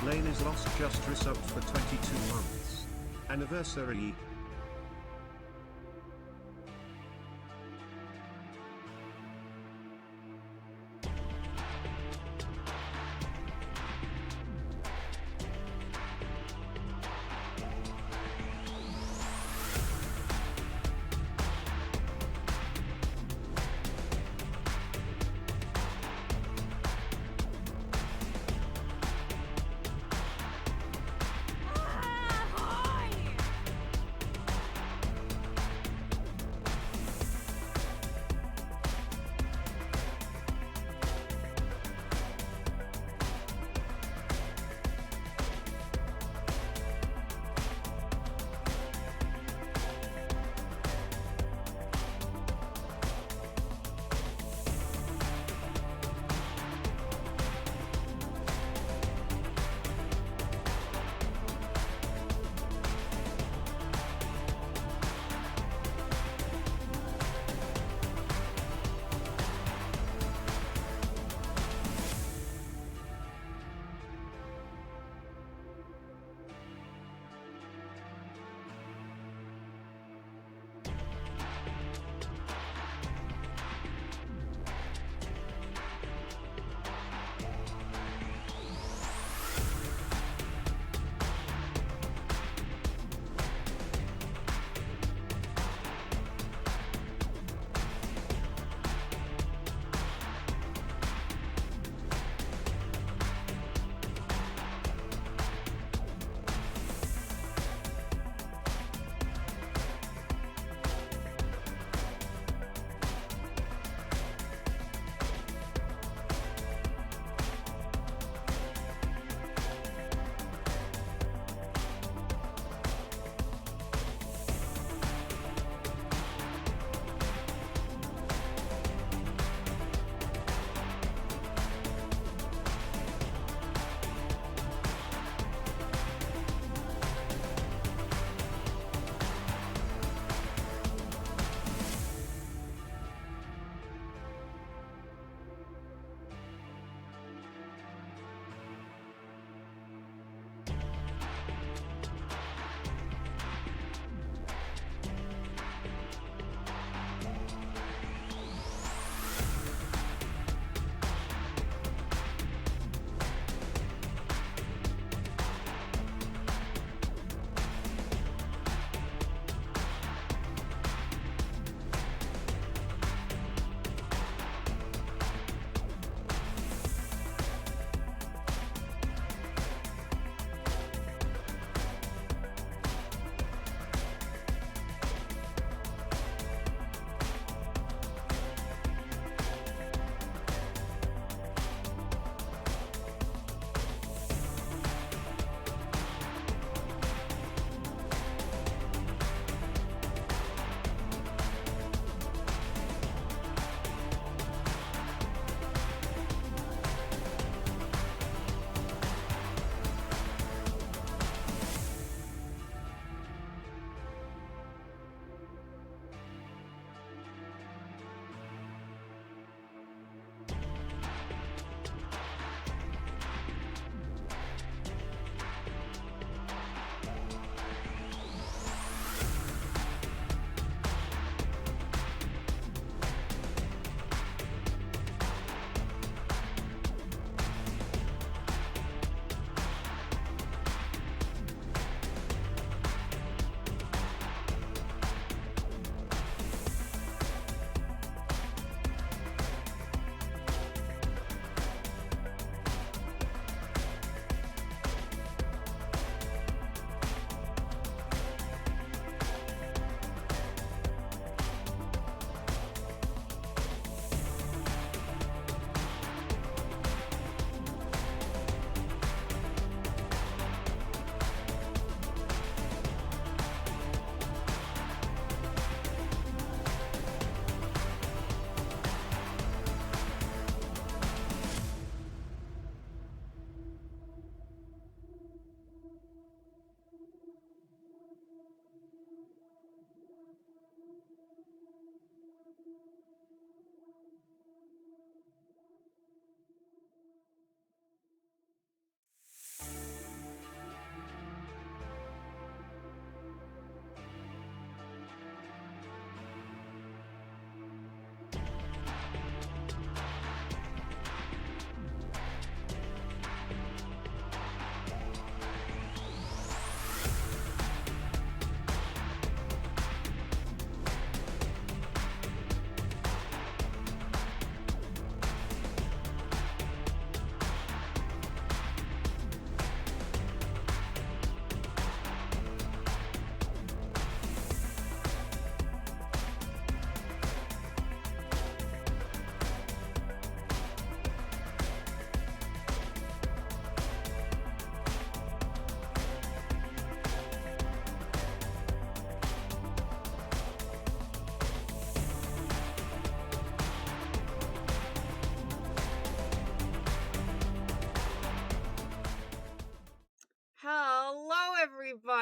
Lane is lost just resubbed for 22 months. Anniversary.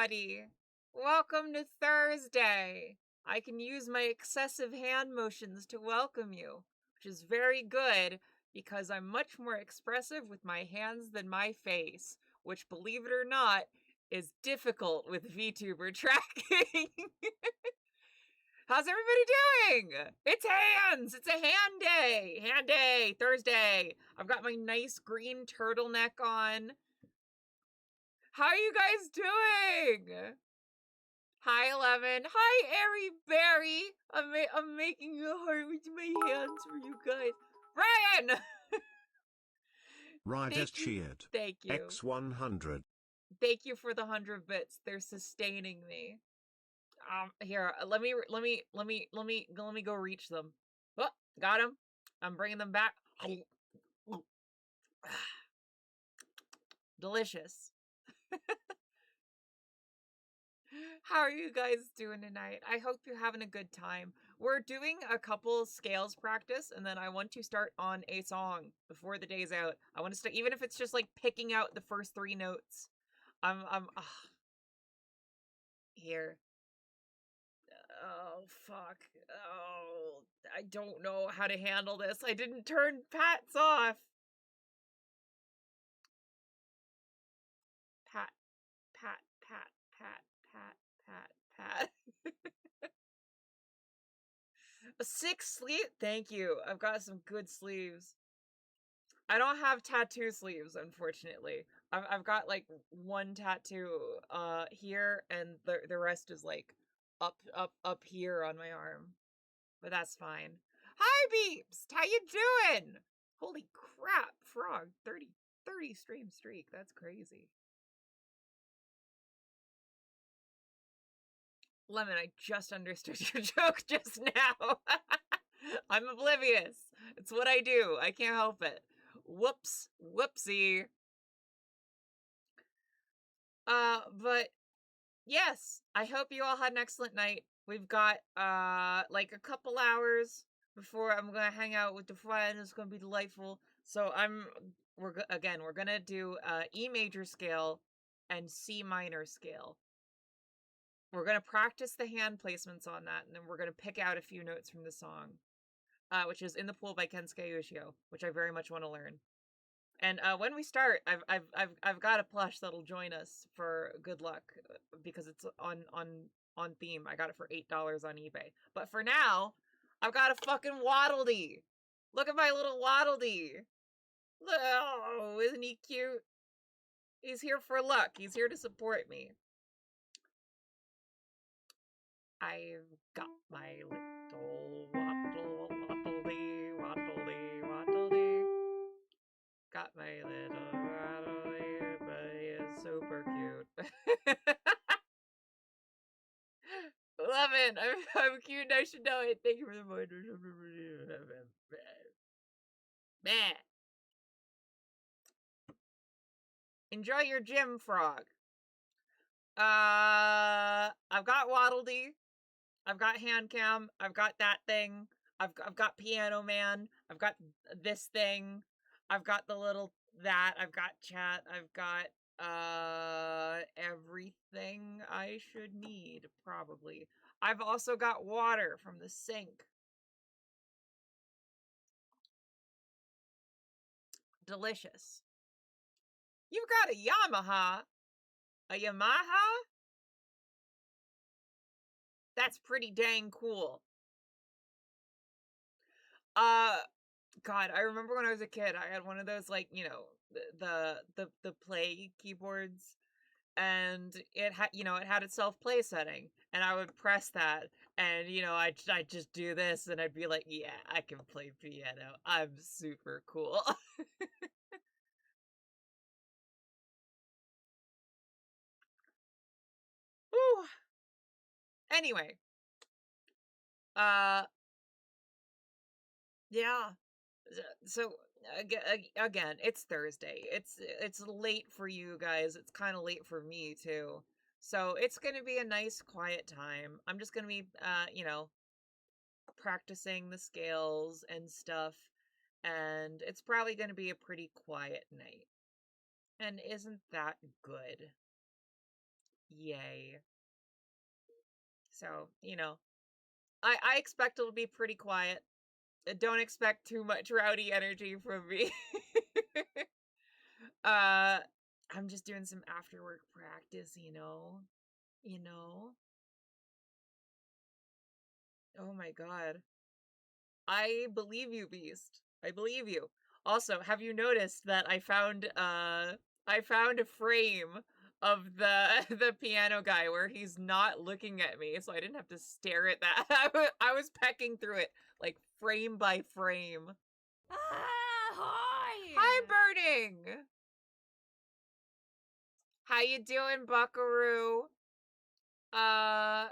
everybody! Welcome to Thursday! I can use my excessive hand motions to welcome you, which is very good because I'm much more expressive with my hands than my face, which, believe it or not, is difficult with VTuber tracking. How's everybody doing? It's hands! It's a hand day! Hand day! Thursday! I've got my nice green turtleneck on. How are you guys doing? Hi, 11. Hi, Airy Berry. I'm making a heart with my hands for you guys. Ryan! Riders cheered. Thank you. X100. Thank you for the 100 bits. They're sustaining me. Here, let me go reach them. Oh, got them. I'm bringing them back. Delicious. How are you guys doing tonight? I hope you're having a good time. We're doing a couple scales practice, and then I want to start on a song before the day's out. I want to start, even if it's just like picking out the first 3 notes. Here. Oh, fuck. Oh, I don't know how to handle this. I didn't turn Pat's off. Pat, pat, pat, pat, pat, pat, pat. A 6 sleeve? Thank you. I've got some good sleeves. I don't have tattoo sleeves, unfortunately. I've got like 1 tattoo here, and the rest is like up here on my arm. But that's fine. Hi, Beeps! How you doing? Holy crap, Frog. 30 stream streak. That's crazy. Lemon, I just understood your joke just now. I'm oblivious. It's what I do. I can't help it. Whoops. Whoopsie. But yes, I hope you all had an excellent night. We've got like a couple hours before I'm gonna hang out with the friends. It's gonna be delightful. So we're gonna do E major scale and C minor scale. We're gonna practice the hand placements on that, and then we're gonna pick out a few notes from the song, which is In the Pool by Kensuke Yoshio, which I very much want to learn. And when we start, I've got a plush that'll join us for good luck because it's on theme. I got it for $8 on eBay. But for now, I've got a fucking Waddle Dee. Look at my little Waddle Dee. Oh, isn't he cute? He's here for luck. He's here to support me. I've got my little Waddle Dee, Waddle Dee, Waddle Dee. Got my little Waddle Dee, but he is super cute. Love it. I'm cute. I should know it. Thank you for the reminder. Enjoy your gym, Frog. I've got Waddle Dee. I've got hand cam. I've got that thing. I've got Piano Man. I've got this thing. I've got the little that. I've got chat. I've got everything I should need, probably. I've also got water from the sink. Delicious. You've got a Yamaha? A Yamaha? That's pretty dang cool. God, I remember when I was a kid, I had one of those, like, you know, the play keyboards, and it had, you know, it had its self-play setting, and I would press that, and, you know, I'd just do this, and I'd be like, yeah, I can play piano. I'm super cool. Whew. Anyway. Yeah. So again, it's Thursday. It's late for you guys. It's kind of late for me too. So it's gonna be a nice quiet time. I'm just gonna be you know, practicing the scales and stuff, and it's probably gonna be a pretty quiet night. And isn't that good? Yay. So, you know, I expect it'll be pretty quiet. Don't expect too much rowdy energy from me. uh, I'm just doing some after work practice, you know? You know? Oh my god. I believe you, Beast. I believe you. Also, have you noticed that I found a frame of the the piano guy where he's not looking at me, so I didn't have to stare at that. I was pecking through it like frame by frame. Ah, hi! Hi, Burning. How you doing, Buckaroo? Hi,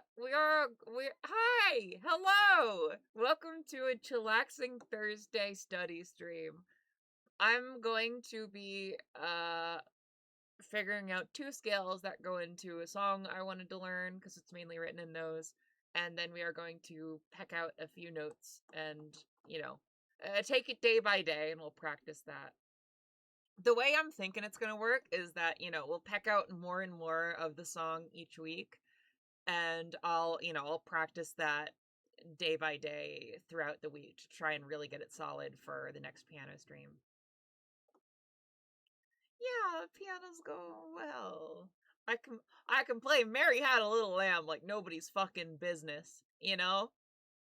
hello! Welcome to a chillaxing Thursday study stream. I'm going to be, figuring out 2 scales that go into a song I wanted to learn, because it's mainly written in those, and then we are going to peck out a few notes and, you know, take it day by day, and we'll practice that. The way I'm thinking it's gonna work is that, you know, we'll peck out more and more of the song each week, and I'll practice that day by day throughout the week to try and really get it solid for the next piano stream. Yeah, piano's going well. I can play Mary Had a Little Lamb like nobody's fucking business, you know?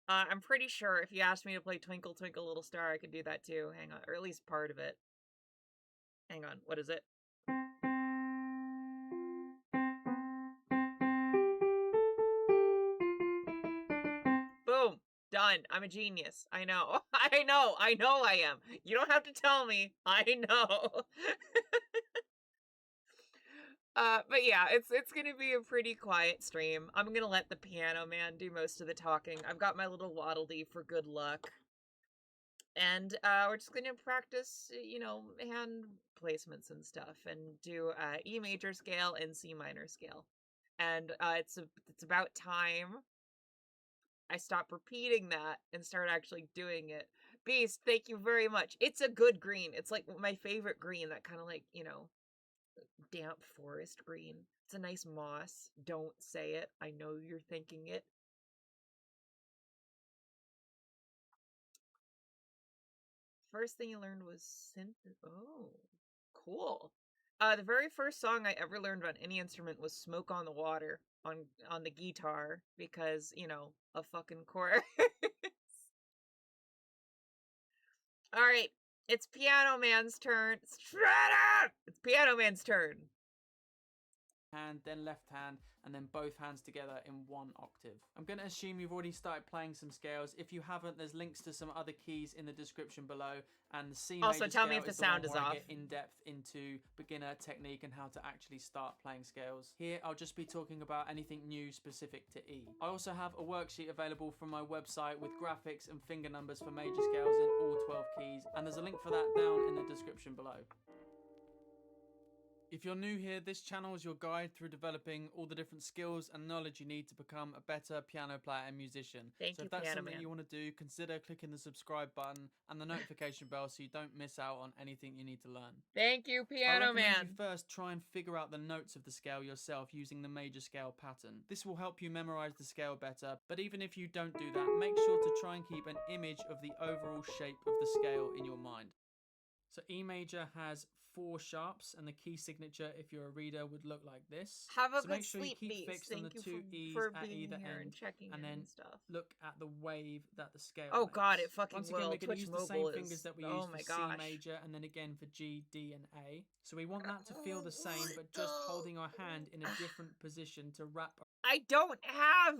I'm pretty sure if you asked me to play Twinkle Twinkle Little Star, I could do that too. Hang on, or at least part of it. Hang on, what is it? Boom. Done. I'm a genius. I know. I know I am. You don't have to tell me. I know. But yeah, it's gonna be a pretty quiet stream. I'm gonna let the piano man do most of the talking. I've got my little waddle dee for good luck. And we're just gonna practice, you know, hand placements and stuff, and do E major scale and C minor scale. And it's about time I stop repeating that and start actually doing it. Beast, thank you very much. It's a good green. It's like my favorite green, that kind of like, you know, damp forest green. It's a nice moss. Don't say it. I know you're thinking it. First thing you learned was synth. Oh, cool. The very first song I ever learned on any instrument was "Smoke on the Water" on the guitar, because, you know, a fucking chorus. All right, it's Piano Man's turn. Shut up! It's Piano Man's turn. Hand, then left hand, and then both hands together in 1 octave. I'm going to assume you've already started playing some scales. If you haven't, there's links to some other keys in the description below, and the C Also, major tell scale me if the is the one sound is where I off. get in depth into beginner technique and how to actually start playing scales. Here, I'll just be talking about anything new specific to E. I also have a worksheet available from my website with graphics and finger numbers for major scales in all 12 keys, and there's a link for that down in the description below. If you're new here, this channel is your guide through developing all the different skills and knowledge you need to become a better piano player and musician. Thank so you, if that's Piano something Man. you want to do, consider clicking the subscribe button and the notification bell so you don't miss out on anything you need to learn. Thank you, I Piano recommend Man. you first try and figure out the notes of the scale yourself using the major scale pattern. This will help you memorize the scale better, but even if you don't do that, make sure to try and keep an image of the overall shape of the scale in your mind. So E major has 4 sharps, and the key signature, if you're a reader, would look like this. Have a so good make sure sleep, you keep Beast. fixed on the Thank 2 you E's for at being either here end, and checking and in then and stuff. look at the wave that the scale Oh makes. god, it fucking Once again, will. we're going to Twitch use the same Mobile fingers is... that we oh used my for gosh. C major, and then again for G, D, and A. So we want that to feel the same, but just holding our hand in a different position to wrap. I don't have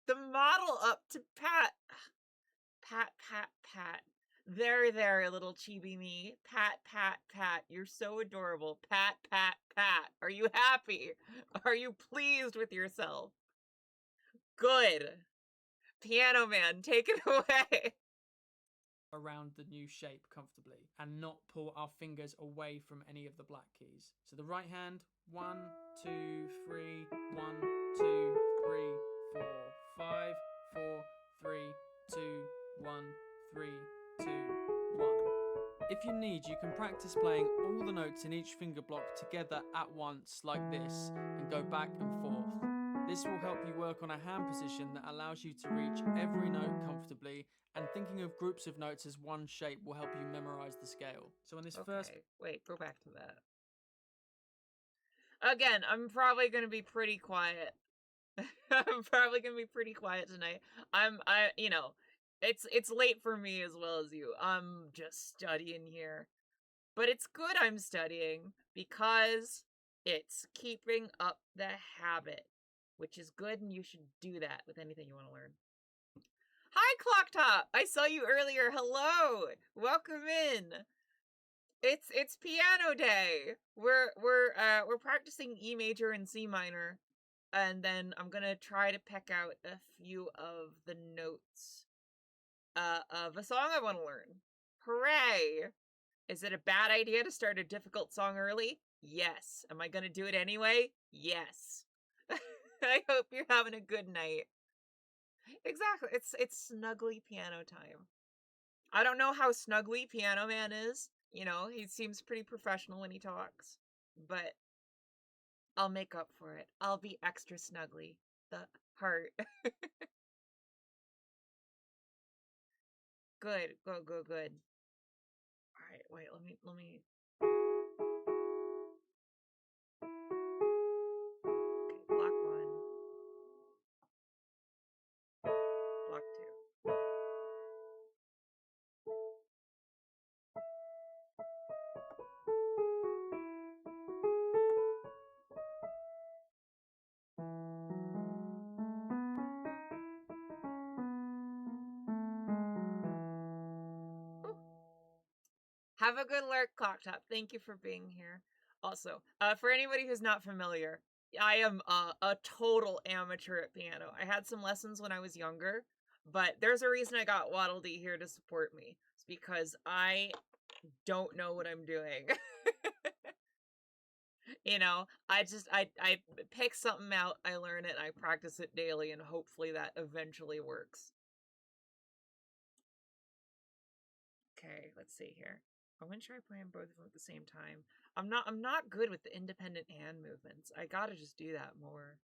the model up to pat. Pat, pat, pat. There, little chibi me. Pat, pat, pat. You're so adorable. Pat, pat, pat. Are you happy? Are you pleased with yourself? Good. Piano Man, take it away. Around the new shape comfortably and not pull our fingers away from any of the black keys. So the right hand, 1, 2, 3, 1, 2, 3, 4, 5, 4, 3, 2, 1, 3, 2, 1. If you need, you can practice playing all the notes in each finger block together at once like this and go back and forth. This will help you work on a hand position that allows you to reach every note comfortably, and thinking of groups of notes as one shape will help you memorize the scale. So in this first... Wait, go back to that. Again, I'm probably going to be pretty quiet. I'm probably going to be pretty quiet tonight. You know, it's late for me as well as you. I'm just studying here. But it's good I'm studying because it's keeping up the habit, which is good, and you should do that with anything you want to learn. Hi, Clock Top! I saw you earlier. Hello! Welcome in. It's piano day. We're practicing E major and C minor, and then I'm gonna try to peck out a few of the notes of a song I want to learn. Hooray! Is it a bad idea to start a difficult song early? Yes. Am I gonna do it anyway? Yes. I hope you're having a good night. Exactly. It's snuggly piano time. I don't know how snuggly Piano Man is. You know, he seems pretty professional when he talks. But I'll make up for it. I'll be extra snuggly. The heart. Good. Good. Alright, wait, let me... Okay, block 1. Block 2. Have a good lurk, Clocktop. Thank you for being here. Also, for anybody who's not familiar, I am a total amateur at piano. I had some lessons when I was younger, but there's a reason I got Waddle Dee here to support me. It's because I don't know what I'm doing. You know, I pick something out, I learn it, I practice it daily, and hopefully that eventually works. Okay, let's see here. I'm gonna try playing both of them at the same time. I'm not good with the independent hand movements. I gotta just do that more.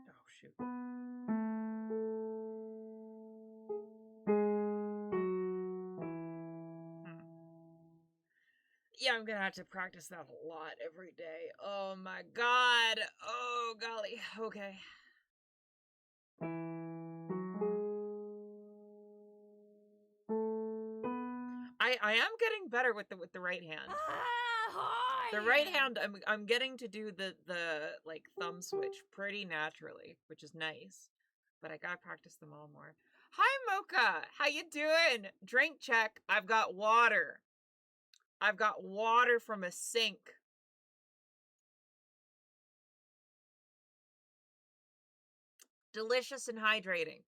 Oh shoot. Yeah, I'm gonna have to practice that a lot every day. Oh my god. Oh golly. Okay. I am getting better with the right hand. The right hand, I'm getting to do the like thumb switch pretty naturally, which is nice. But I gotta practice them all more. Hi Mocha, how you doing? Drink check. I've got water. I've got water from a sink. Delicious and hydrating.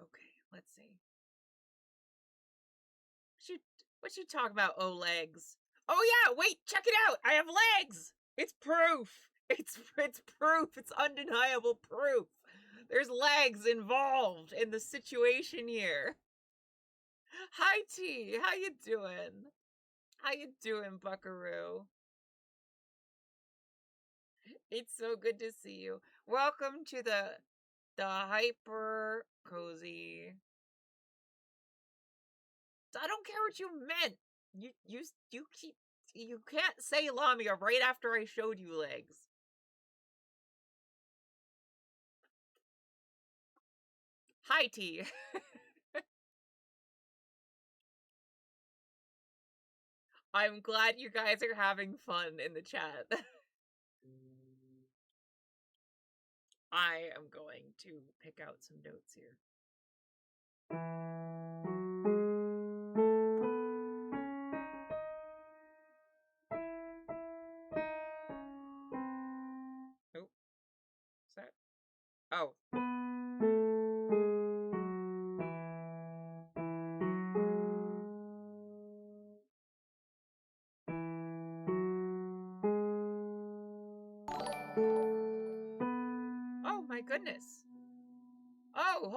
Okay, let's see. What you talk about, oh legs? Oh yeah, wait, check it out! I have legs! It's proof! It's proof! It's undeniable proof! There's legs involved in the situation here. Hi T, how you doing? How you doing, buckaroo? It's so good to see you. Welcome to the hyper cozy. I don't care what you meant. You can't say Lamia right after I showed you legs. Hi T. I'm glad you guys are having fun in the chat. I am going to pick out some notes here. Oh. Is that? Oh,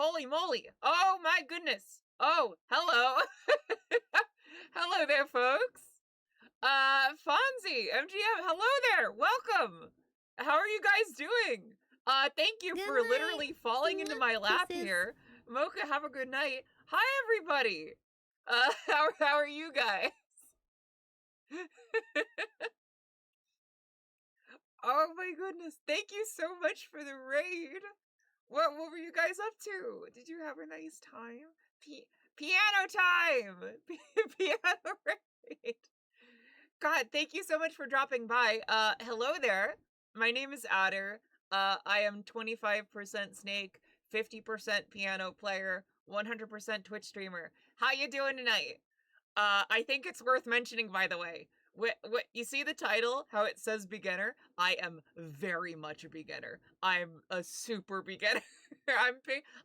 holy moly. Oh my goodness. Oh, hello. Hello there, folks. Fonzie, MGM, hello there. Welcome. How are you guys doing? Thank you for literally falling into my lap here. Mocha, have a good night. Hi, everybody. How are you guys? Oh my goodness. Thank you so much for the raid. What were you guys up to? Did you have a nice time? Piano time! Piano raid. God, thank you so much for dropping by. Hello there. My name is Adder. I am 25% Snake, 50% piano player, 100% Twitch streamer. How you doing tonight? I think it's worth mentioning, by the way. What you see the title, how it says beginner? I am very much a beginner. I'm a super beginner.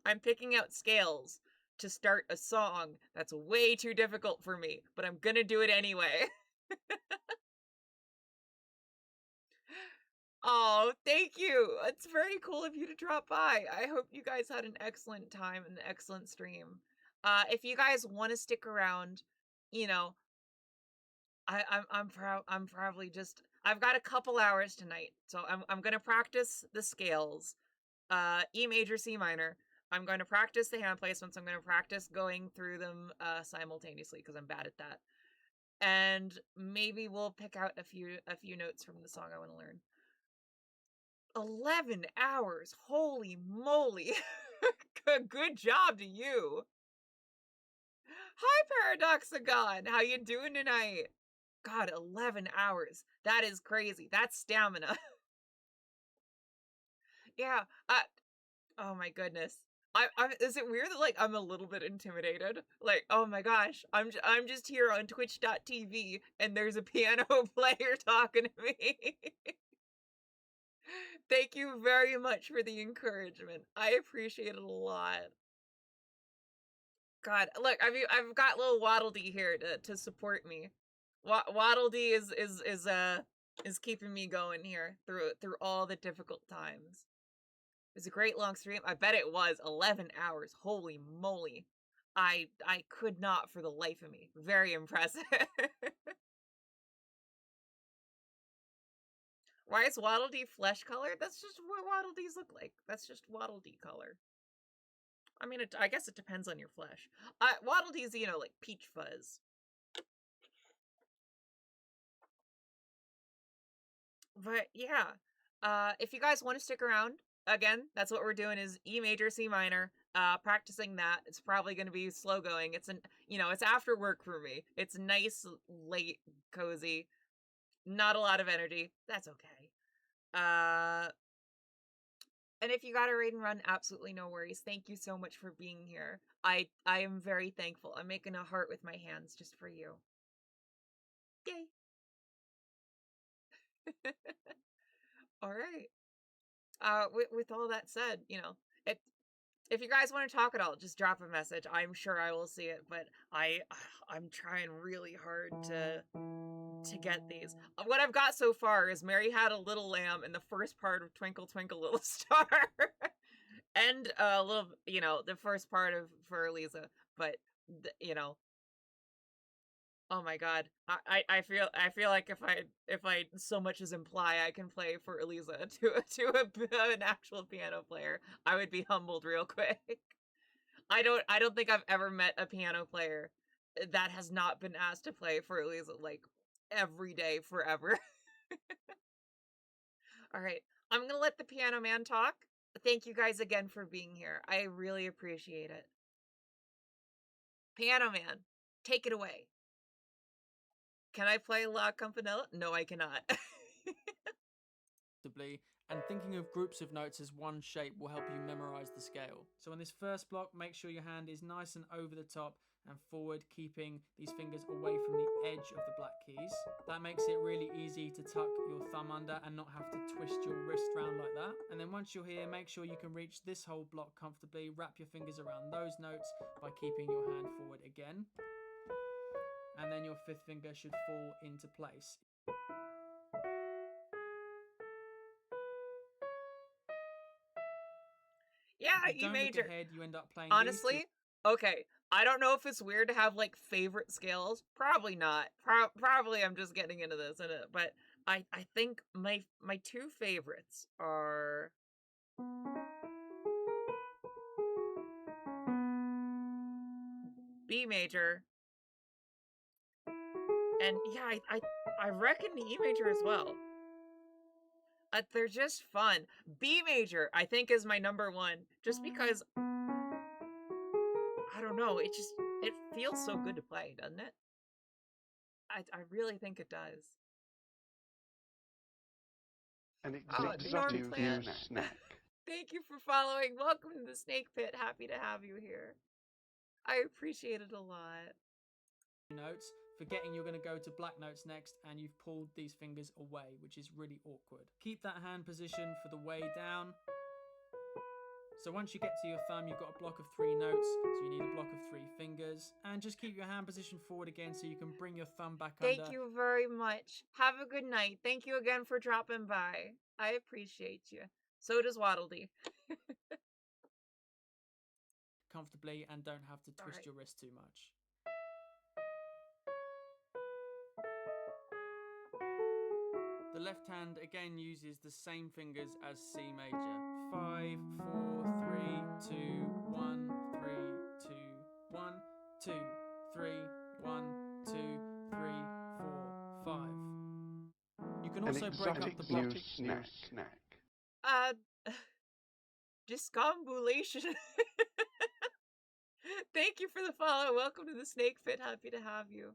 I'm picking out scales to start a song that's way too difficult for me, but I'm gonna do it anyway. Oh, thank you. It's very cool of you to drop by. I hope you guys had an excellent time and an excellent stream. If you guys want to stick around, you know, I'm probably just I've got a couple hours tonight, so I'm gonna practice the scales. E major, C minor. I'm going to practice the hand placements. I'm going to practice going through them simultaneously because I'm bad at that. And maybe we'll pick out a few notes from the song I want to learn. 11 hours. Holy moly. Good job to you. Hi, Paradoxagon. How you doing tonight? God, 11 hours. That is crazy. That's stamina. Yeah. Oh my goodness. Is it weird that like I'm a little bit intimidated? Like, oh my gosh, I'm just here on twitch.tv and there's a piano player talking to me. Thank you very much for the encouragement. I appreciate it a lot. God, look, I've got little Waddle Dee here to support me. Waddle Dee is keeping me going here through all the difficult times. It was a great long stream. I bet it was 11 hours. Holy moly. I could not for the life of me. Very impressive. Why is Waddle Dee flesh colored? That's just what Waddle Dees look like. That's just Waddle Dee color. I mean, I guess it depends on your flesh. Waddle Dees, you know, like peach fuzz. But yeah, if you guys want to stick around, again, that's what we're doing is E major, C minor, practicing that. It's probably going to be slow going. It's it's after work for me. It's nice, late, cozy, not a lot of energy. That's okay. And if you got a raid and run, absolutely no worries. Thank you so much for being here. I am very thankful. I'm making a heart with my hands just for you. Yay. All right. With all that said, if you guys want to talk at all, just drop a message. I'm sure I will see it, but I'm trying really hard to get these. What I've got so far is Mary Had a Little Lamb in the first part of Twinkle Twinkle Little Star, and a little, the first part of For Eliza. But oh my god, I feel like if I so much as imply I can play For Eliza to an actual piano player, I would be humbled real quick. I don't think I've ever met a piano player that has not been asked to play For Eliza like every day forever. All right, I'm gonna let the piano man talk. Thank you guys again for being here. I really appreciate it. Piano man, take it away. Can I play La Campanella? No, I cannot. And thinking of groups of notes as one shape will help you memorize the scale. So on this first block, make sure your hand is nice and over the top and forward, keeping these fingers away from the edge of the black keys. That makes it really easy to tuck your thumb under and not have to twist your wrist around like that. And then once you're here, make sure you can reach this whole block comfortably. Wrap your fingers around those notes by keeping your hand forward again. And then your fifth finger should fall into place. Yeah, Yeah, If you E don't major. look ahead, you end up playing Honestly, okay. I don't know if it's weird to have like favorite scales. Probably not. Probably I'm just getting into this, but I think my two favorites are B major, and yeah, I reckon E major as well. They're just fun. B major, I think, is my number one, just because I don't know. It feels so good to play, doesn't it? I really think it does. An Oh, Norm exotic Plant. new snack. Thank you for following. Welcome to the Snake Pit. Happy to have you here. I appreciate it a lot. notes, forgetting you're going to go to black notes next, and you've pulled these fingers away, which is really awkward. Keep that hand position for the way down. So once you get to your thumb, you've got a block of 3 notes, so you need a block of 3 fingers. And just keep your hand position forward again so you can bring your thumb back under. Thank you very much. Have a good night. Thank you again for dropping by. I appreciate you. So does Waddledee. Comfortably, and don't have to twist Alright. your wrist too much. The left hand again uses the same fingers as C major. 5, 4, 3, 2, 1, 3, 2, 1, 2, 3, 1, 2, 3, 4, 5. You can An also break up exotic the block. new snack. Discombulation. Thank you for the follow. Welcome to the Snake Pit. Happy to have you.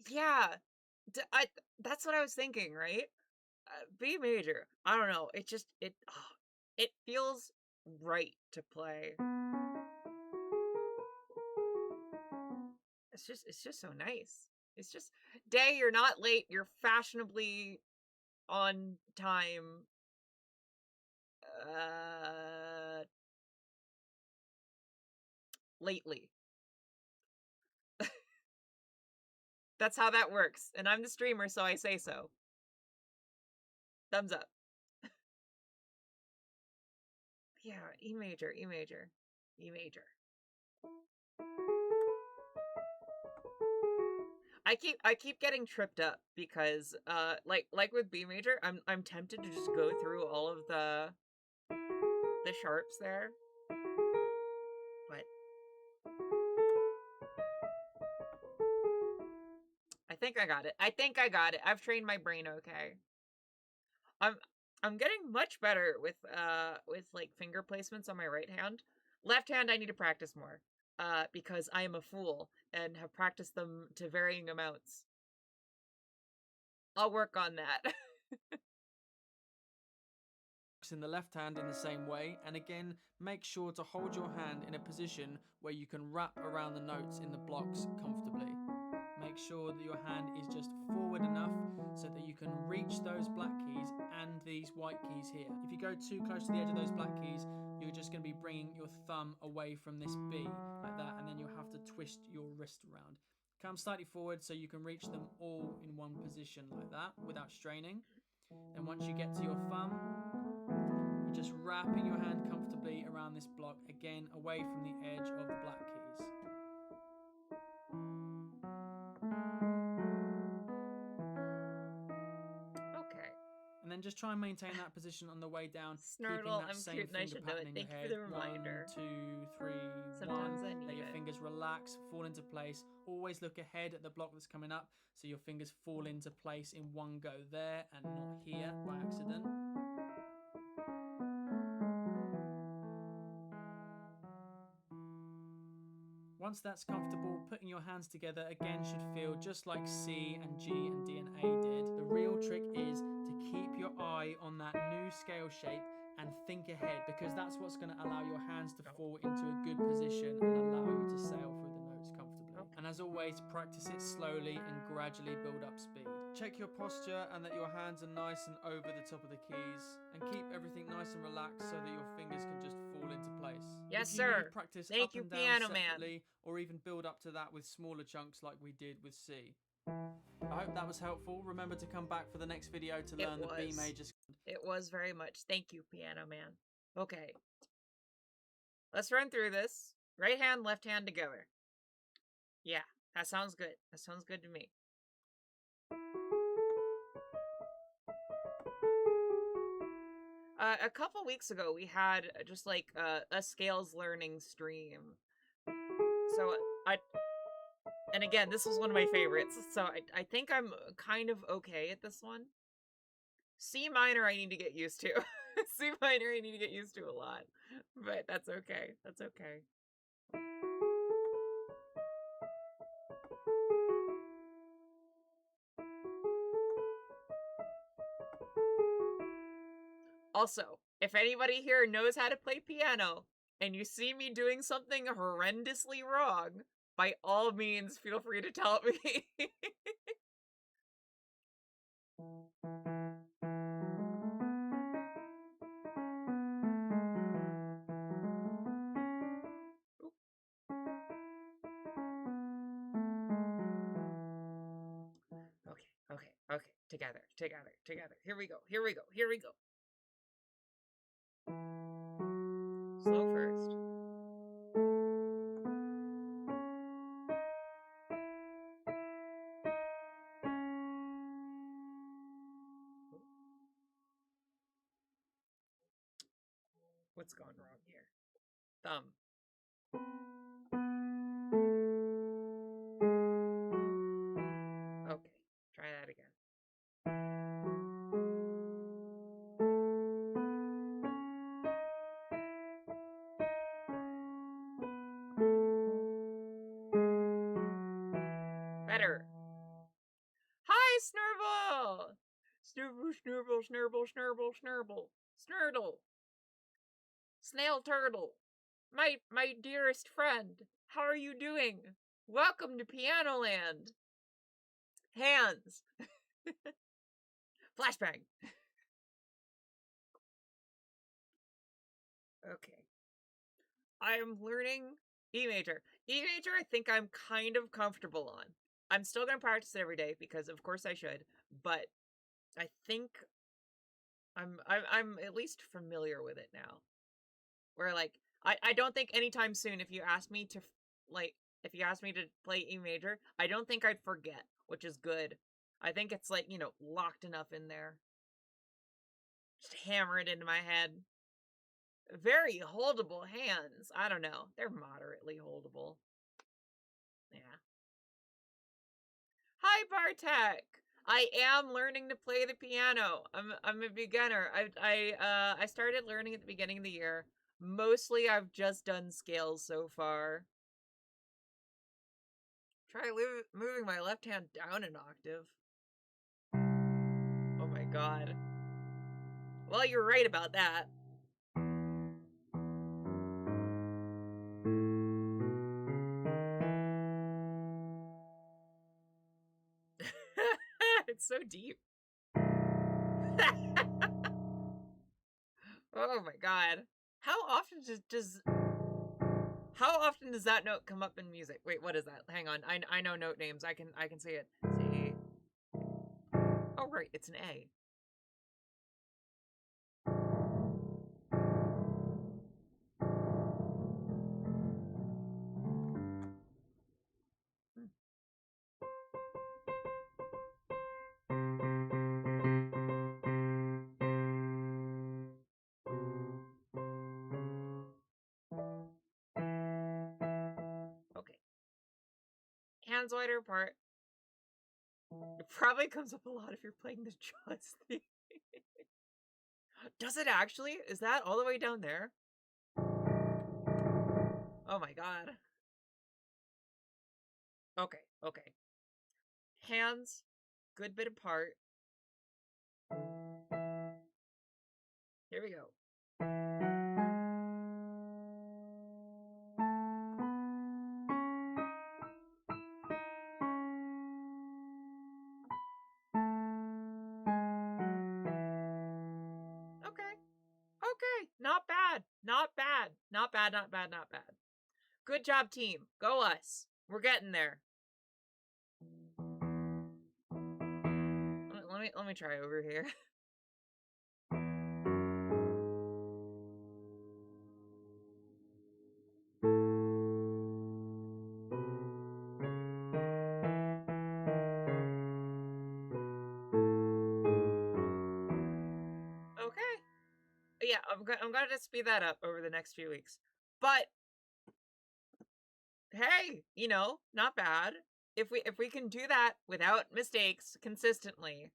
Yeah, that's what I was thinking, right? B major. I don't know. It feels right to play. It's just so nice. It's just day. You're not late. You're fashionably on time. Lately. That's how that works. And I'm the streamer, so I say so. Thumbs up. Yeah, E major, E major, E major. I keep getting tripped up because like with B major, I'm tempted to just go through all of the sharps there. But I think I got it. I think I got it. I've trained my brain okay. I'm getting much better with like finger placements on my right hand. Left hand I need to practice more. Because I am a fool and have practiced them to varying amounts. I'll work on that. In the left hand in the same way, and again make sure to hold your hand in a position where you can wrap around the notes in the blocks comfortably. Make sure that your hand is just forward enough so that you can reach those black keys and these white keys here. If you go too close to the edge of those black keys, you're just going to be bringing your thumb away from this B like that, and then you'll have to twist your wrist around. Come slightly forward so you can reach them all in one position like that without straining. Then once you get to your thumb, you're just wrapping your hand comfortably around this block, again away from the edge of the black keys. Okay. And then just try and maintain that position on the way down, Snurtle, keeping that I'm same cute and I finger should know pattern it. in your Thank you head. for the reminder. 1, 2, 3, Sometimes 1. I need Let your it. fingers relax, fall into place. Always look ahead at the block that's coming up so your fingers fall into place in one go there and not here by accident. Once that's comfortable, putting your hands together again should feel just like C and G and D and A did. The real trick is to keep your eye on that new scale shape and think ahead, because that's what's going to allow your hands to fall into a good position and allow you to sail through the notes comfortably. And as always, practice it slowly and gradually build up speed. Check your posture and that your hands are nice and over the top of the keys, and keep everything nice and relaxed so that your fingers can just fall into place. Yes, if you sir. Need practice Thank up you, and down Piano Man. separately, or even build up to that with smaller chunks like we did with C. I hope that was helpful. Remember to come back for the next video to learn the B major. It was very much. Thank you, Piano Man. Okay. Let's run through this. Right hand, left hand together. Yeah, that sounds good. That sounds good to me. A couple weeks ago, we had just like a scales learning stream. So and again, this was one of my favorites. So I think I'm kind of okay at this one. C minor, I need to get used to. C minor, I need to get used to a lot. But that's okay. That's okay. Also, if anybody here knows how to play piano and you see me doing something horrendously wrong, by all means, feel free to tell me. Okay. Together. Here we go. Slow first. What's gone wrong here? Thumb. Okay, try that again. Better. Hi, Snurble! Snurtle. Snail turtle. My dearest friend. How are you doing? Welcome to Piano Land. Hands. Flashbang. Okay. I am learning E major. E major I think I'm kind of comfortable on. I'm still going to practice it every day because of course I should, but I think I'm at least familiar with it now. Where like I don't think anytime soon if you ask me to play E major, I don't think I'd forget, which is good. I think it's like, locked enough in there. Just hammer it into my head. Very holdable hands. I don't know. They're moderately holdable. Yeah. Hi, Bartek. I am learning to play the piano. I'm a beginner. I started learning at the beginning of the year. Mostly I've just done scales so far. Try moving my left hand down an octave. Oh my god. Well, you're right about that. It's so deep. Oh my god. How often that note come up in music? Wait, what is that? Hang on. I know note names. I can say it. C. Oh right, it's an A. Okay. Hands wider apart. It probably comes up a lot if you're playing the Jaws theme. Does it actually? Is that all the way down there? Oh my god. Okay. Hands, good bit apart. Here we go. Okay. Not bad. Good job, team. Go us. We're getting there. Let me try over here. Yeah, I'm going to speed that up over the next few weeks. But hey, you know, not bad. If we can do that without mistakes consistently,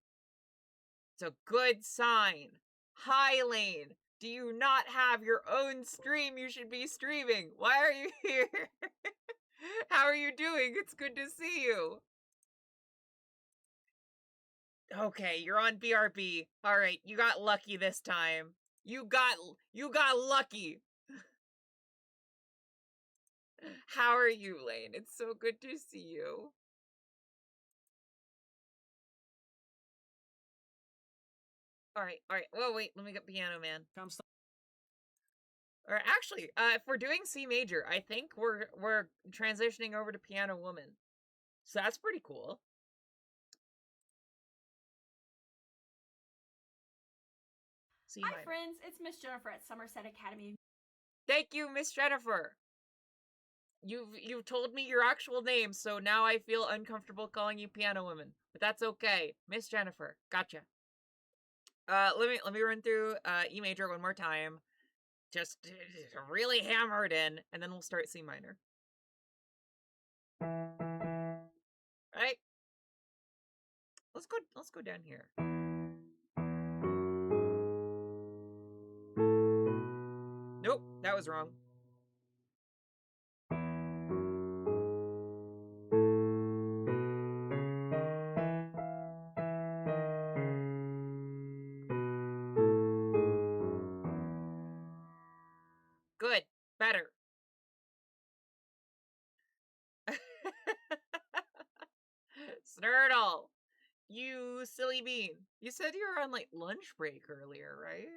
it's a good sign. Hi, Lane. Do you not have your own stream you should be streaming? Why are you here? How are you doing? It's good to see you. Okay, you're on BRB. All right, you got lucky this time. You got lucky. How are you, Lane? It's so good to see you. All right. Oh wait, let me get Piano Man. Come start. Or actually, if we're doing C major, I think we're transitioning over to Piano Woman. So that's pretty cool. C Hi minor. friends, it's Miss Jennifer at Somerset Academy. Thank you, Miss Jennifer. You've told me your actual name, so now I feel uncomfortable calling you Piano Woman. But that's okay. Miss Jennifer. Gotcha. Let me run through E major one more time. Just really hammer it in, and then we'll start C minor. Right? Let's go down here. Nope, that was wrong. Good. Better. Snurdle. You silly bean. You said you were on like lunch break earlier, right?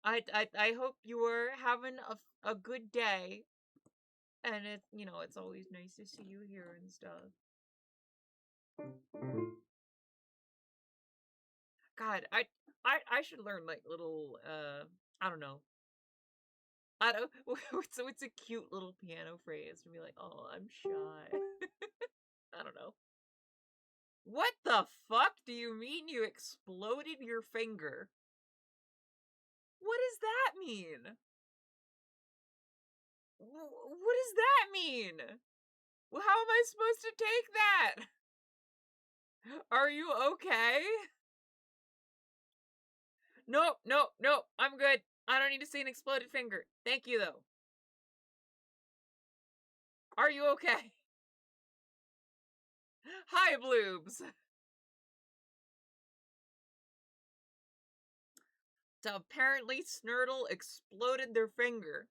I hope you were having a good day. And it's always nice to see you here and stuff. God, I should learn like little I don't know. What's a cute little piano phrase to be like, oh, I'm shy. I don't know. What the fuck do you mean you exploded your finger? What does that mean? What does that mean? Well, how am I supposed to take that? Are you okay? Nope. I'm good. I don't need to see an exploded finger. Thank you, though. Are you okay? Hi, Bloobs. So apparently Snurdle exploded their finger.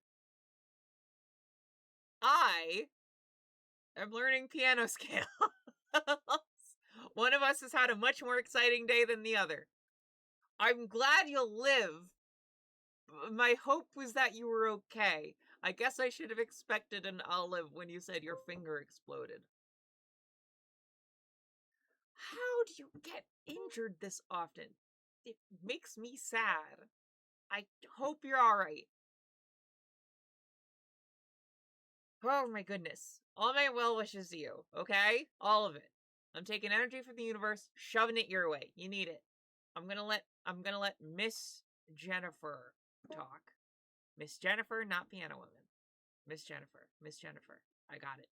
I am learning piano scales. One of us has had a much more exciting day than the other. I'm glad you'll live. My hope was that you were okay. I guess I should have expected an olive when you said your finger exploded. How do you get injured this often? It makes me sad. I hope you're alright. Oh my goodness. All my well wishes to you, okay? All of it. I'm taking energy from the universe, shoving it your way. You need it. I'm gonna let Miss Jennifer talk. Miss Jennifer, not Piano Woman. Miss Jennifer. I got it.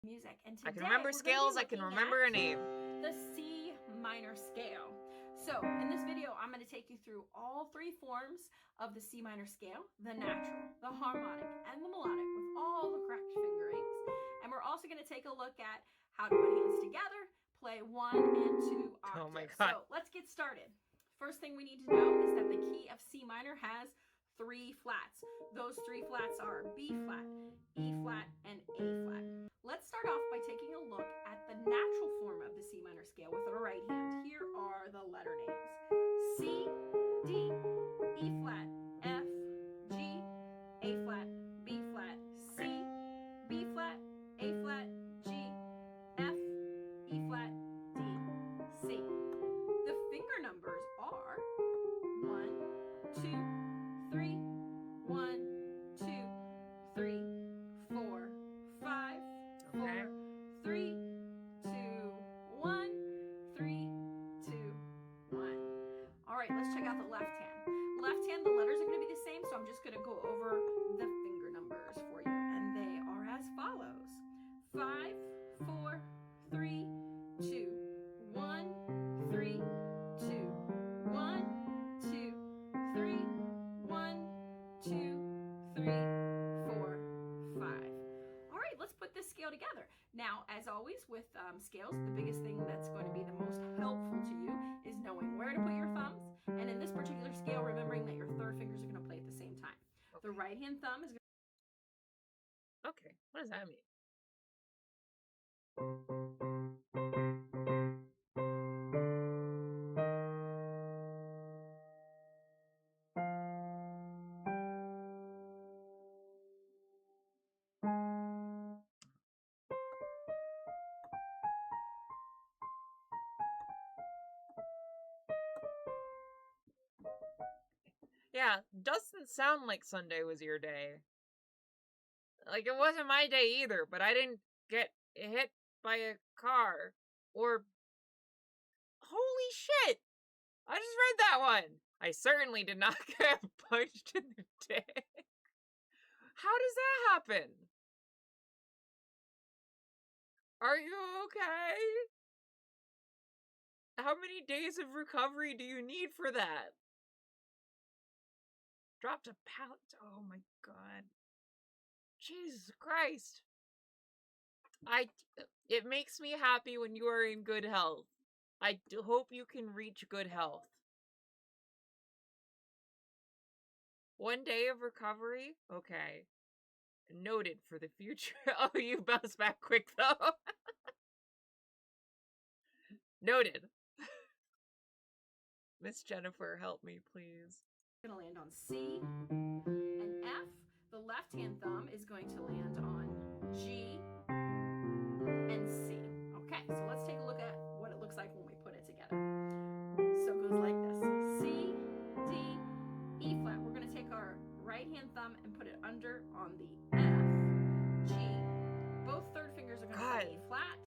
Music, and I today can remember we're gonna be scales, I can looking remember at a name. the C minor scale. So in this video, I'm going to take you through all three forms of the C minor scale: the natural, the harmonic, and the melodic, with all the correct fingerings. And we're also going to take a look at how to put hands together, play 1 and 2 octaves. Oh my god. So let's get started. First thing we need to know is that the key of C minor has 3 flats. Those 3 flats are B flat, E flat, and A flat. Let's start off by taking a look at the natural form of the C minor scale with our right hand. Here are the letter names: C, D, E flat, F, G, A flat, B flat, C, B flat, A flat, G, F, E flat, D, C. The finger numbers are 1, 2, 3, 1, 2, 3, 4, 5, 4, 3, 2, 1, 3, 2, 1. together. Now, as always with scales, the biggest thing that's going to be the most helpful to you is knowing where to put your thumbs, and in this particular scale, remembering that your third fingers are going to play at the same time. The right hand thumb is going to... Okay, what does that mean? Yeah, doesn't sound like Sunday was your day. Like, it wasn't my day either, but I didn't get hit by a car. Or... Holy shit! I just read that one! I certainly did not get punched in the dick. How does that happen? Are you okay? How many days of recovery do you need for that? Dropped a pound. Oh my god. Jesus Christ. It makes me happy when you are in good health. I hope you can reach good health. 1 day of recovery? Okay. Noted for the future. Oh, you bounced back quick though. Noted. Miss Jennifer, help me, please. to land on C and F. The left hand thumb is going to land on G and C. Okay, so let's take a look at what it looks like when we put it together. So it goes like this: C, D, E flat. We're going to take our right hand thumb and put it under on the F, G. Both third fingers are going to play E flat.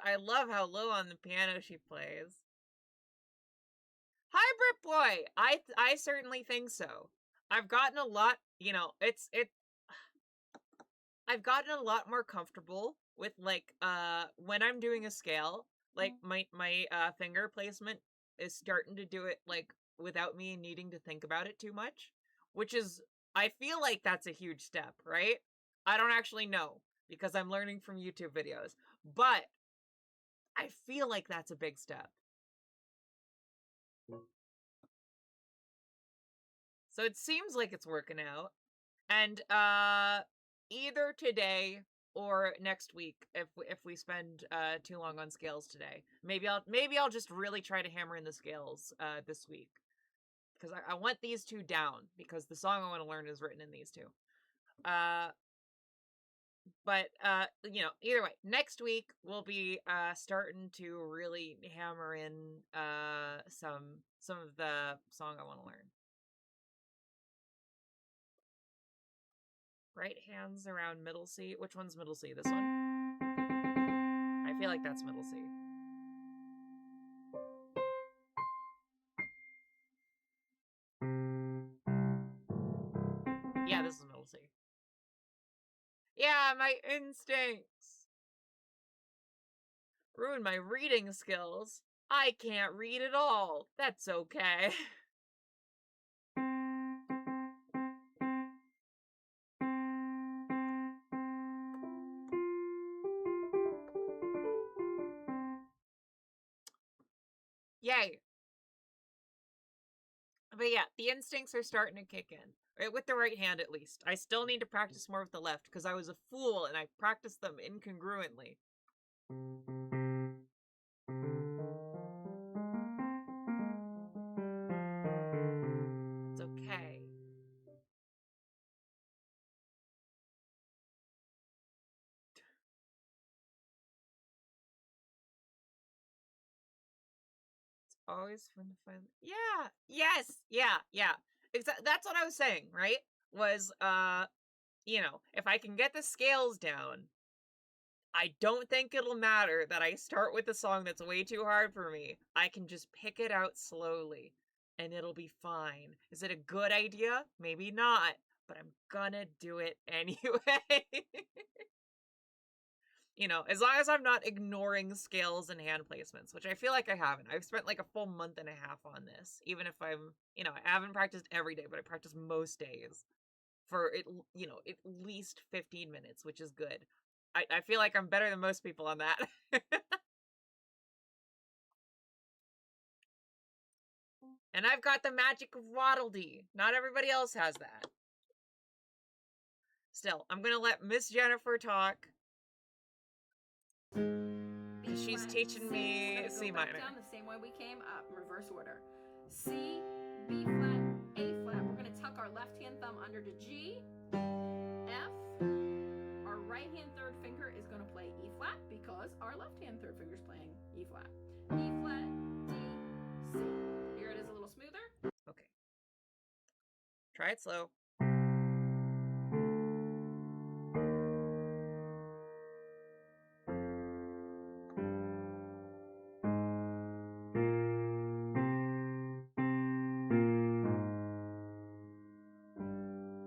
I love how low on the piano she plays. Hi, Brit Boy! I certainly think so. I've gotten a lot, you know, I've gotten a lot more comfortable with, like, when I'm doing a scale, like, my finger placement is starting to do it, like, without me needing to think about it too much, which is, I feel like that's a huge step, right? I don't actually know, because I'm learning from YouTube videos, but I feel like that's a big step. So it seems like it's working out. And either today or next week, if we spend too long on scales today, maybe I'll just really try to hammer in the scales this week, because I want these two down, because the song I want to learn is written in these two. But you know, either way, next week we'll be starting to really hammer in some of the song I want to learn. Right hands around middle C. Which one's middle C? This one? I feel like that's middle C. Yeah, this is middle C. Yeah, my instincts. Ruined my reading skills. I can't read at all. That's okay. Yay. But yeah, the instincts are starting to kick in. Right, with the right hand, at least. I still need to practice more with the left, because I was a fool and I practiced them incongruently. It's okay. Always fun to find. Yeah. Yes. Yeah. That's what I was saying, right? Was you know, if I can get the scales down, I don't think it'll matter that I start with a song that's way too hard for me. I can just pick it out slowly and it'll be fine. Is it a good idea? Maybe not, but I'm gonna do it anyway. You know, as long as I'm not ignoring scales and hand placements, which I feel like I haven't. I've spent like a full month and a half on this, even if I'm, you know, I haven't practiced every day, but I practice most days for it, you know, at least 15 minutes, which is good. I feel like I'm better than most people on that. And I've got the magic of Waddle Dee. Not everybody else has that. Still, I'm gonna let Miss Jennifer talk. B She's flat, teaching C. me We're gonna C go back minor. down the same way we came up, reverse order. C, B flat, A flat. We're gonna tuck our left hand thumb under to G, F. Our right hand third finger is gonna play E flat because our left hand third finger is playing E flat. E flat, D, C. Here it is a little smoother. Okay. Try it slow.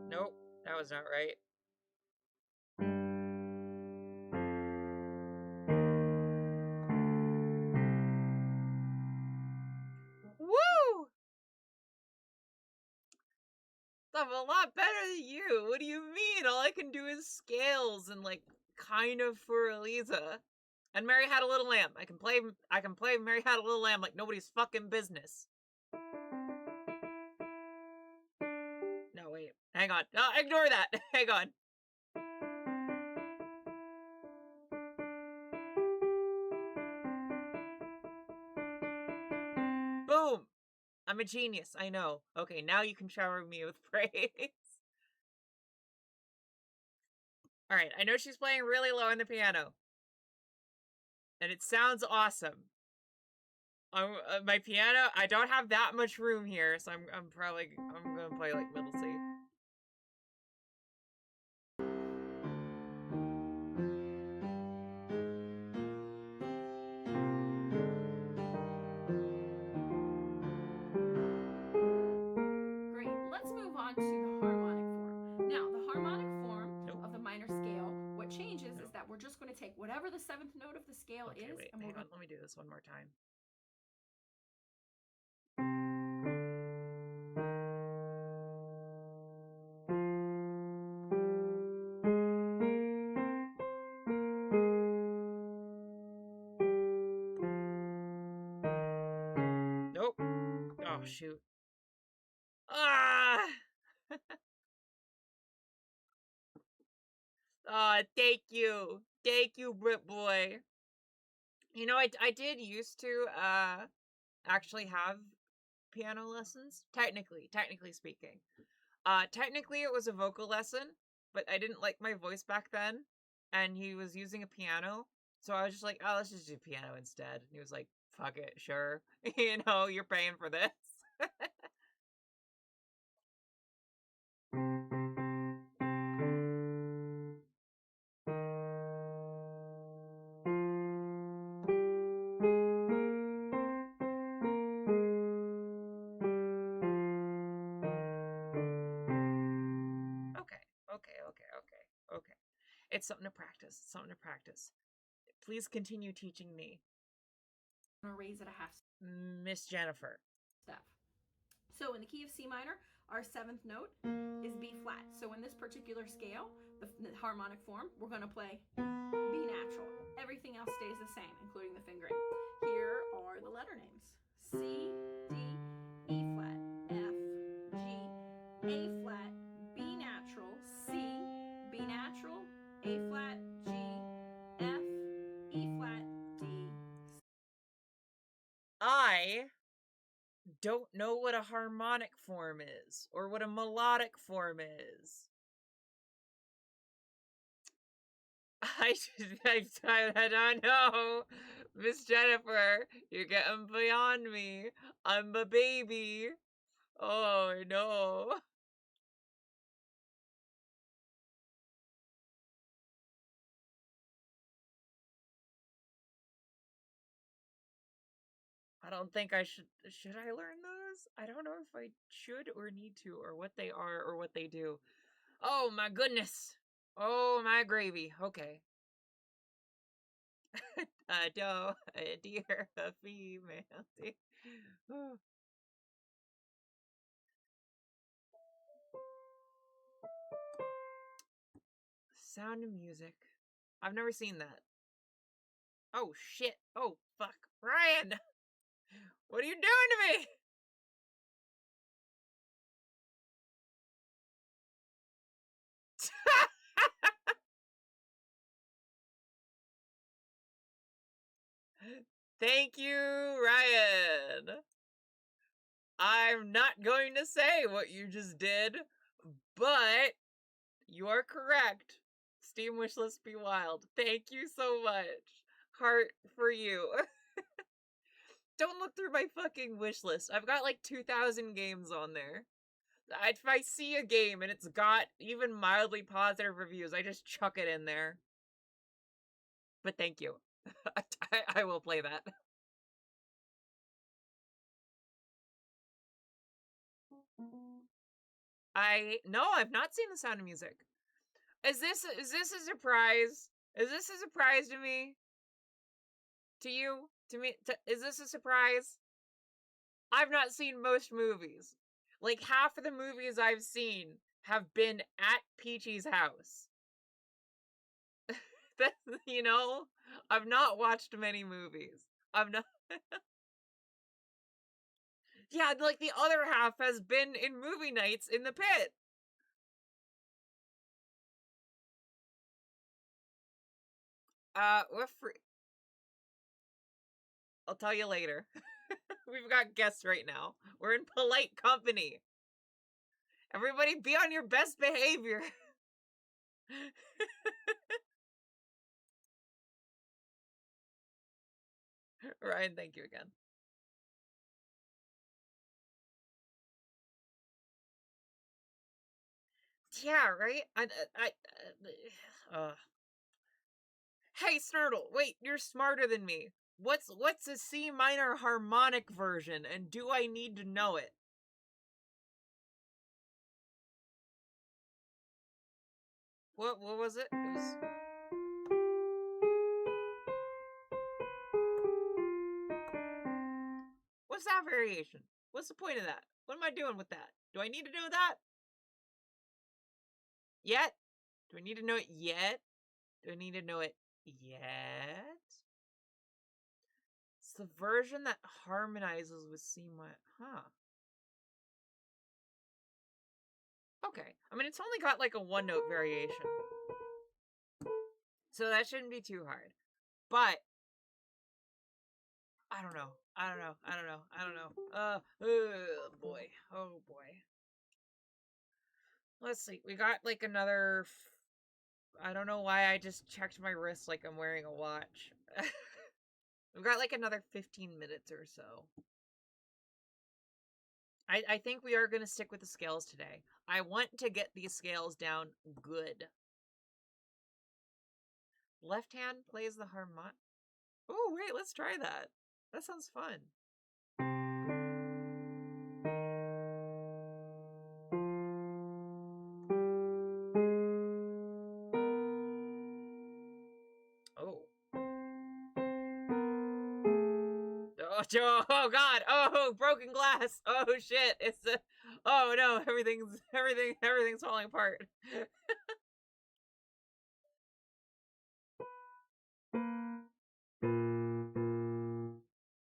Nope, that was not right. Woo! I'm a lot better than you. What do you mean? All I can do is scales and like kind of for Eliza. And Mary Had a Little Lamb. I can play Mary Had a Little Lamb like nobody's fucking business. No, wait. Hang on. No, ignore that. Hang on. Boom! I'm a genius, I know. Okay, now you can shower me with praise. Alright, I know she's playing really low on the piano. And it sounds awesome. My piano, I don't have that much room here, so I'm gonna play like middle C. Great. Let's move on to the harmonic form. Now, the harmonic form of the minor scale, what changes is that we're just going to take whatever the seventh note of the scale Okay, is, wait, and we're hang going on, let me do this one more time. Nope. Oh, shoot. Ah! Ah, thank you. Thank you, Brit Boy. You know, I did used to, actually have piano lessons. Technically speaking. Technically it was a vocal lesson, but I didn't like my voice back then, and he was using a piano, so I was just like, oh, let's just do piano instead. And he was like, fuck it, sure. You know, you're paying for this. Okay. It's something to practice. It's something to practice. Please continue teaching me, to raise it a half Miss Jennifer. step. So in the key of C minor, our seventh note is B flat. So in this particular scale, the harmonic form, we're going to play B natural. Everything else stays the same, including the fingering. Here are the letter names. C, D, E flat, F, G, A flat, B natural, C, B natural, A flat, G, F, E flat, D. I don't know what a harmonic form is, or what a melodic form is. I don't know. Miss Jennifer, you're getting beyond me. I'm a baby. Oh, no. I don't think I should I learn those? I don't know if I should or need to, or what they are, or what they do. Oh, my goodness. Oh, my gravy. Okay. A doe, a deer, a female deer. Oh. Sound of Music. I've never seen that. Oh, shit. Oh, fuck. Ryan! What are you doing to me? Thank you, Ryan. I'm not going to say what you just did, but you are correct. Steam wishlist be wild. Thank you so much. Heart for you. Don't look through my fucking wish list. I've got like 2,000 games on there. If I see a game and it's got even mildly positive reviews, I just chuck it in there. But thank you. I will play that. No, I've not seen The Sound of Music. Is this a surprise? Is this a surprise to me? To you? To me? Is this a surprise? I've not seen most movies. Like half of the movies I've seen have been at Peachy's house. That, you know, I've not watched many movies. I've not. Yeah, like the other half has been in movie nights in the pit. We're free. I'll tell you later. We've got guests right now. We're in polite company. Everybody be on your best behavior. Ryan, thank you again. Yeah, right? Hey, Snurtle, wait, you're smarter than me. What's a C minor harmonic version, and do I need to know it? What was it? It was... What's that variation? What's the point of that? What am I doing with that? Do I need to know that? Yet? Do I need to know it yet? Do I need to know it yet? It's the version that harmonizes with C minor. Huh. Okay. I mean, it's only got like a one note variation. So that shouldn't be too hard. But I don't know. Oh boy. Oh boy. Let's see. We got like another. I don't know why I just checked my wrist like I'm wearing a watch. We've got like another 15 minutes or so. I think we are going to stick with the scales today. I want to get these scales down good. Left hand plays the harmonic. Oh, wait, let's try that. That sounds fun. Oh. Oh God! Oh, broken glass! Oh shit! It's a. Oh no! Everything's falling apart.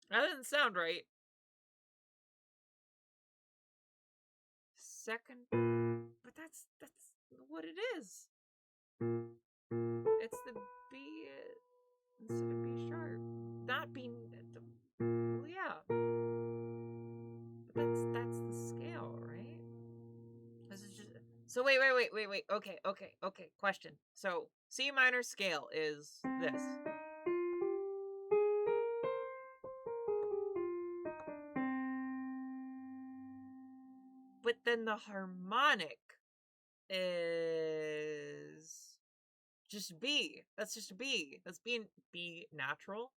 That doesn't sound right. Second, but that's what it is. It's the B instead of B sharp, not B. Well, yeah, but that's the scale, right? This is just so. Wait. Okay. Question. So C minor scale is this. But then the harmonic is just B. That's just B. That's being B natural.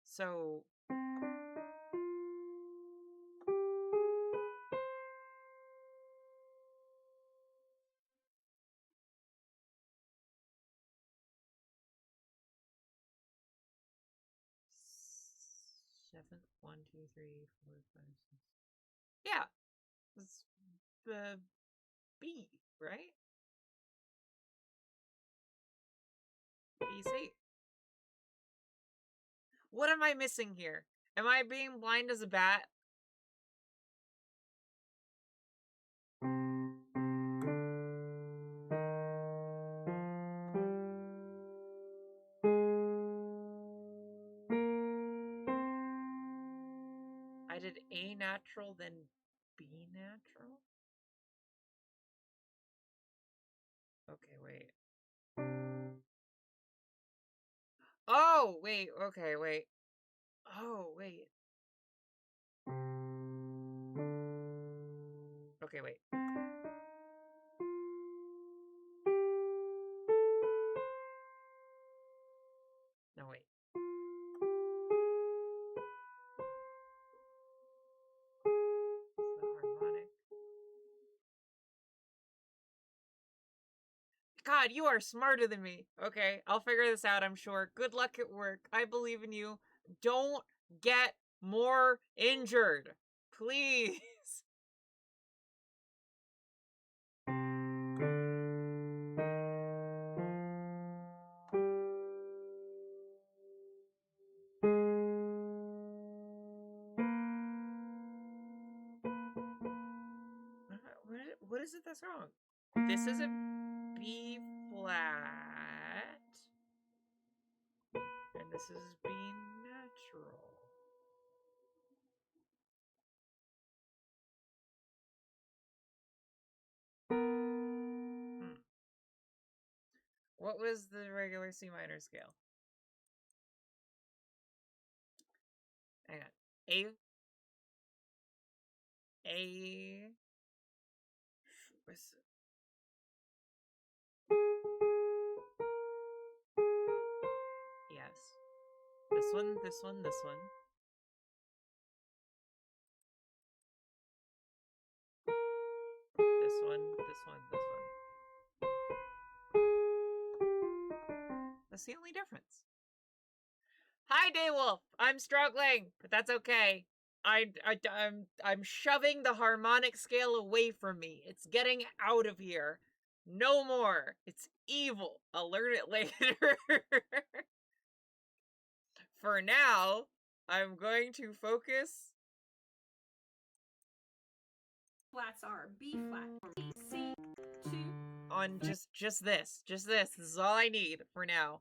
So seventh, 1, 2, 3, 4, 5, 6. Yeah, it's the B, right? C. What am I missing here? Am I being blind as a bat? I did A natural, then B natural? Okay, wait. Oh, wait, okay, wait. Oh, wait. Okay, wait. No, wait. It's the harmonic. God, you are smarter than me. Okay, I'll figure this out, I'm sure. Good luck at work. I believe in you. Don't get more injured. Please. What is it that's wrong? This is a B flat. And this is B natural. What was the regular C minor scale? Hang on. A. What's it? Yes. This one, this one, this one. This one, this one, this one. That's the only difference. Hi, Daywolf. I'm struggling, but that's okay. I'm shoving the harmonic scale away from me. It's getting out of here. No more. It's evil. I'll learn it later. For now, I'm going to focus Flats are B flat, D, C, 2. on just this. Just this. This is all I need for now.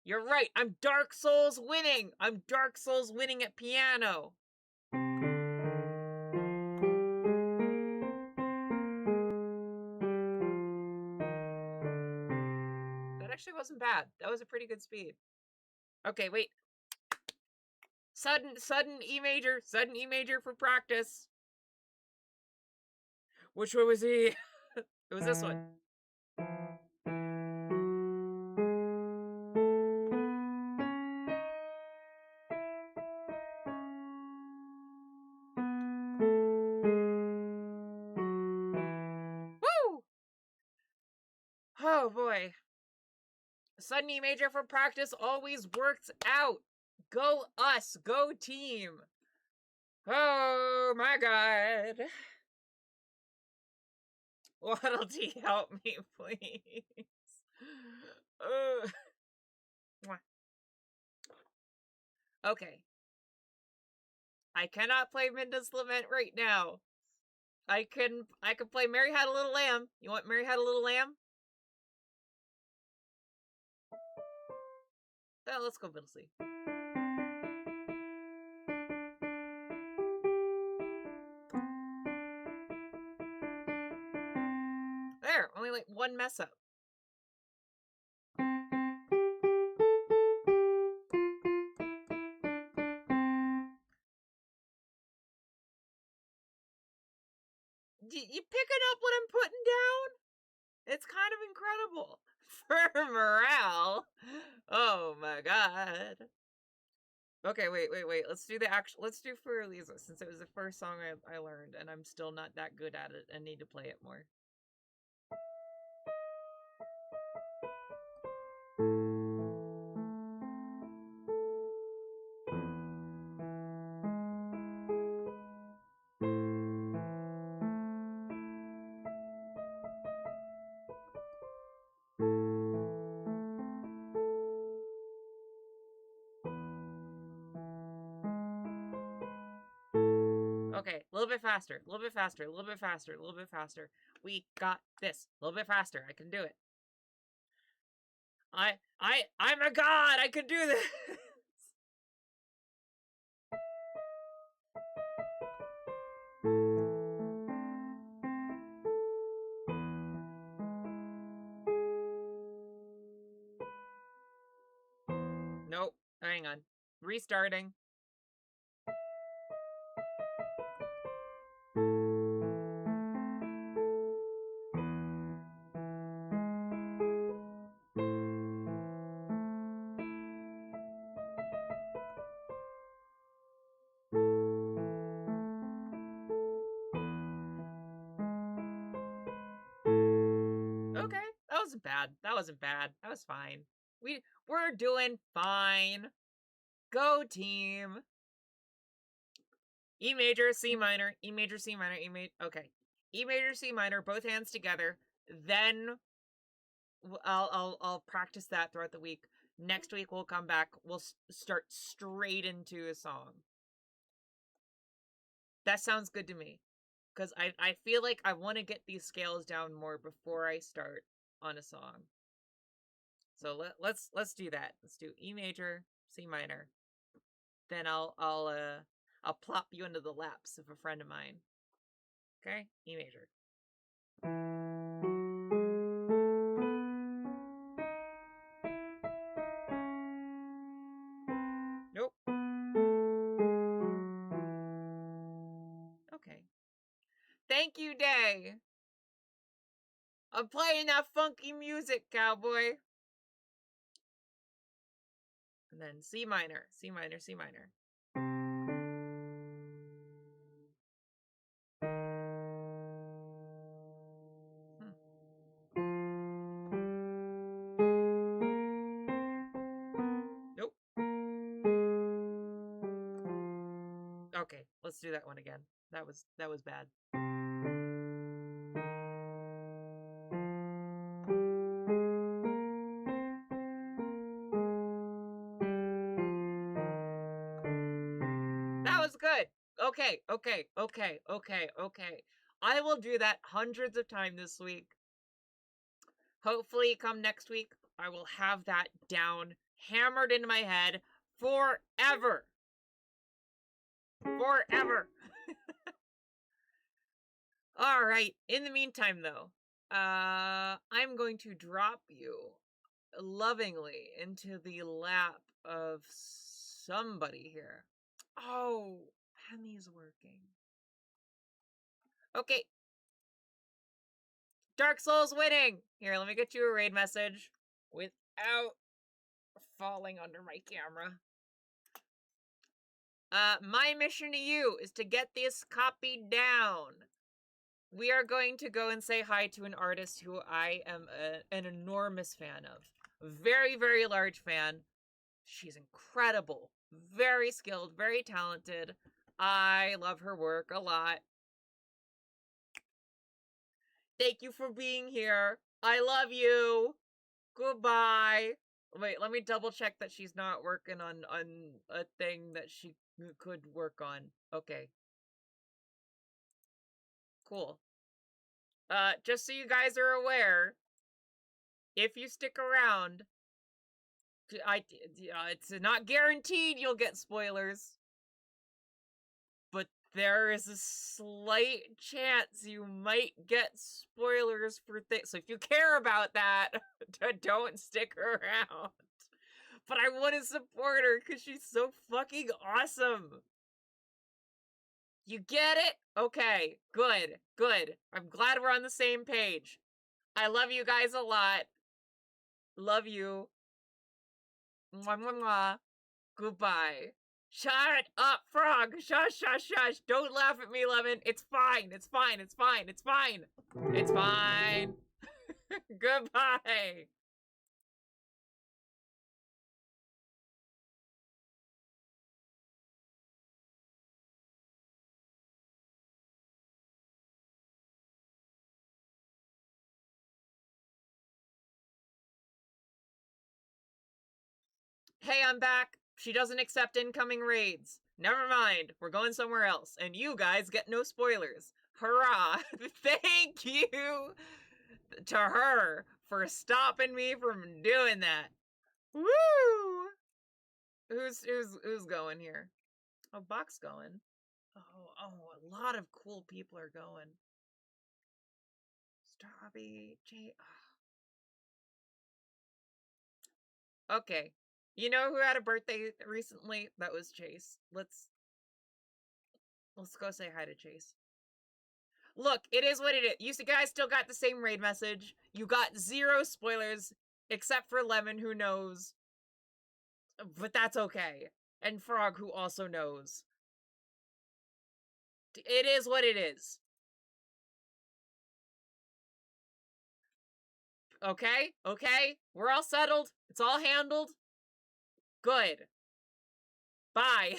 You're right. I'm Dark Souls winning. I'm Dark Souls winning at piano. That actually wasn't bad. That was a pretty good speed. Okay, wait. Sudden E major for practice. Which one was he? It was this one. Woo! Oh boy. Sudden E major for practice always works out. Go us, go team. Oh my god. Waddle Dee, help me, please. Okay. I cannot play Minda's Lament right now. I can play Mary Had a Little Lamb. You want Mary Had a Little Lamb? Oh, let's go Biddlesy. There, only like one mess up. You picking up what I'm putting down? It's kind of incredible. For morale. Oh my god. Okay, wait. Let's do the actual. Let's do For Elisa, since it was the first song I learned, and I'm still not that good at it and need to play it more. Okay, a little bit faster, a little bit faster, a little bit faster, a little bit faster. We got this. A little bit faster. I can do it. I'm a god. I can do this. Nope. Hang on. Restarting. Okay, that wasn't bad. That wasn't bad. That was fine. We're doing fine. Go team. E major, C minor, E major, C minor, E major. Okay, E major, C minor, both hands together. Then I'll practice that throughout the week. Next week we'll come back. We'll start straight into a song. That sounds good to me, because I feel like I want to get these scales down more before I start on a song. So let's do that. Let's do E major, C minor. Then I'll plop you into the laps of a friend of mine. Okay? E major. Nope. Okay. Thank you, Day. I'm playing that funky music, cowboy. And then C minor, C minor, C minor. Nope. Okay, let's do that one again. That was bad. That was good. Okay. I will do that hundreds of times this week. Hopefully, come next week, I will have that down, hammered into my head forever. Forever. All right. In the meantime, though, I'm going to drop you lovingly into the lap of somebody here. Oh, Hemi's working. Okay. Dark Souls winning. Here, let me get you a raid message without falling under my camera. My mission to you is to get this copy down. We are going to go and say hi to an artist who I am an enormous fan of. Very, very large fan. She's incredible. Very skilled, very talented. I love her work a lot. Thank you for being here. I love you. Goodbye. Wait, let me double check that she's not working on a thing that she could work on. Okay. Cool. Just so you guys are aware, if you stick around, it's not guaranteed you'll get spoilers, but there is a slight chance you might get spoilers for things. So if you care about that, don't stick around. But I want to support her because she's so fucking awesome. You get it? Okay, good. I'm glad we're on the same page. I love you guys a lot. Love you. Mwah, mwah, mwah. Goodbye. Shut up, Frog. Shush. Don't laugh at me, Lemon. It's fine. It's fine. Goodbye. Hey, I'm back. She doesn't accept incoming raids. Never mind. We're going somewhere else. And you guys get no spoilers. Hurrah. Thank you to her for stopping me from doing that. Woo! Who's going here? Oh, Buck's going. Oh, a lot of cool people are going. Strawberry, Jay. Okay. You know who had a birthday recently? That was Chase. Let's go say hi to Chase. Look, it is what it is. You guys still got the same raid message. You got 0 spoilers, except for Lemon, who knows. But that's okay. And Frog, who also knows. It is what it is. Okay? Okay? We're all settled. It's all handled. Good. Bye.